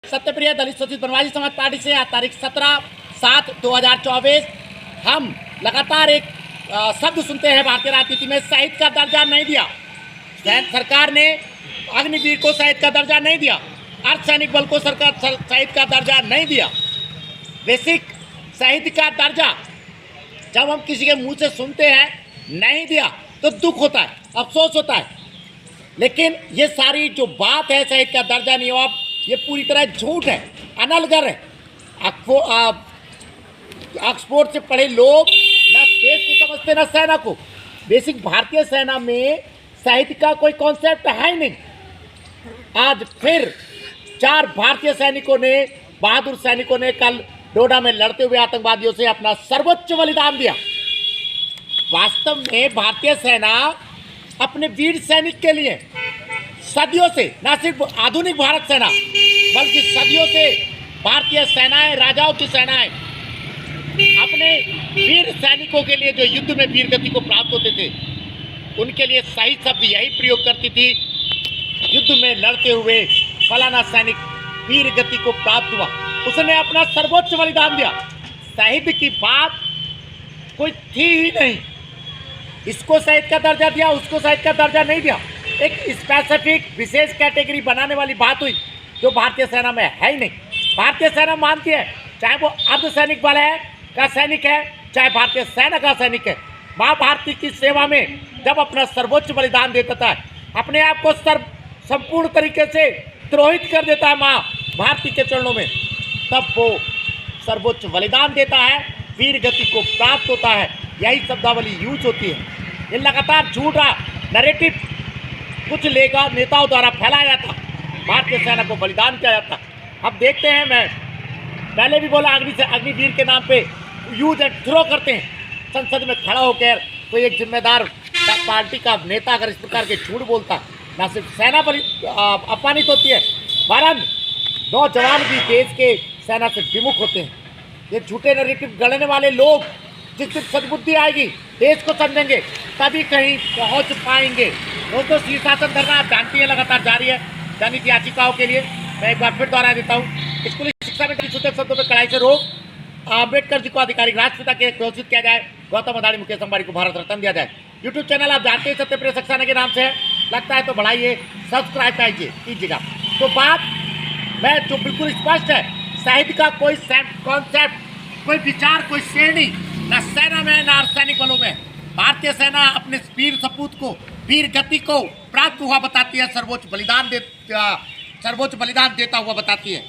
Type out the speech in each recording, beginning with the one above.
सत्यप्रिय दलित शोषित वनवासी समाज पार्टी से आज तारीख 17/7/2024 हम लगातार एक शब्द सुनते हैं भारतीय राजनीति में, शहीद का दर्जा नहीं दिया। सरकार ने अग्निवीर को शहीद का दर्जा नहीं दिया, अर्धसैनिक बल को सरकार शहीद का दर्जा नहीं दिया। बेसिक शहीद का दर्जा जब हम किसी के मुंह से सुनते हैं नहीं दिया तो दुख होता है, अफसोस होता है। लेकिन ये सारी जो बात है शहीद का दर्जा नहीं हुआ, ये पूरी तरह झूठ है, अनलगर है। ऑक्सफोर्ड से पढ़े लोग न देश को समझते न सेना को। बेसिक भारतीय सेना में शहीद का कोई कॉन्सेप्ट है ही नहीं। आज फिर 4 भारतीय सैनिकों ने, बहादुर सैनिकों ने कल डोडा में लड़ते हुए आतंकवादियों से अपना सर्वोच्च बलिदान दिया। वास्तव में भारतीय सेना अपने वीर सैनिक के लिए सदियों से, न सिर्फ आधुनिक भारत सेना बल्कि सदियों से भारतीय सेनाएं, राजाओं की सेनाएं अपने वीर सैनिकों के लिए जो युद्ध में वीर गति को प्राप्त होते थे उनके लिए सही शब्द यही प्रयोग करती थी, युद्ध में लड़ते हुए फलाना सैनिक वीर गति को प्राप्त हुआ, उसने अपना सर्वोच्च बलिदान दिया। शहीद की बात कोई थी ही नहीं। इसको शहीद का दर्जा दिया, उसको शहीद का दर्जा नहीं दिया। एक स्पेसिफिक विशेष कैटेगरी बनाने वाली बात हुई जो भारतीय सेना में है ही नहीं। भारतीय सेना मानती है चाहे वो अर्धसैनिक बल है का सैनिक है, चाहे भारतीय सेना का सैनिक है, माँ भारती की सेवा में जब अपना सर्वोच्च बलिदान देता है, अपने आप को संपूर्ण तरीके से द्रोहित कर देता है माँ भारती के चरणों में, तब वो सर्वोच्च बलिदान देता है, वीर गति को प्राप्त होता है। यही शब्दावली यूज होती है। ये लगातार झूठा नैरेटिव कुछ लेगा नेताओं द्वारा फैलाया जाता, भारतीय सेना को बलिदान किया जाता। अब देखते हैं, मैं पहले भी बोला अग्निवीर के नाम पे यूज एंड थ्रो करते हैं। संसद में खड़ा होकर कोई एक जिम्मेदार पार्टी का नेता अगर इस प्रकार के झूठ बोलता, ना सिर्फ सेना पर अपमानित होती है वरन नौजवान भी देश के सेना से विमुख होते हैं। ये झूठे नैरेटिव गढ़ने वाले लोग जिस दिन सद्बुद्धि आएगी, देश को समझेंगे, तभी कहीं पहुंच पाएंगे। दोस्तों, शीर्षासन धरना आप जानती है लगातार जारी है जनहित याचिकाओं के लिए। मैं एक बार फिर दोहरा देता हूँ, स्कूली शिक्षा में सूचक शब्दों पर कड़ाई से रोक, अम्बेडकर जी को आधिकारिक राष्ट्रपिता के घोषित किया जाए, गौतम अदानी मुकेश अंबानी को भारत रत्न दिया जाए। यूट्यूब चैनल आप जानते हैं सत्यप्रिय सक्सेना के नाम से है, लगता है तो बढ़ाइए, सब्सक्राइब कीजिएगा। तो बात मैं जो बिल्कुल स्पष्ट है, शहीद का कोई कॉन्सेप्ट, कोई विचार, कोई श्रेणी न सेना में न अर्धसैनिक बलों में। भारतीय सेना अपने वीर सपूत को, वीर गति को प्राप्त हुआ बताती है, सर्वोच्च बलिदान देता हुआ बताती है।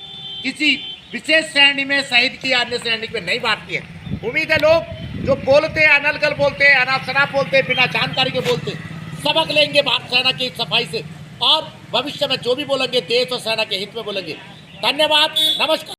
किसी विशेष श्रेणी में शहीद की अन्य श्रेणी में नहीं बांटती है। उम्मीद है लोग जो बोलते हैं, अनलगल बोलते हैं, अनाप बोलते हैं, बिना जानकारी के बोलते हैं, सबक लेंगे भारत सेना की सफाई से और भविष्य में जो भी बोलेंगे देश और सेना के हित में बोलेंगे। धन्यवाद, नमस्कार।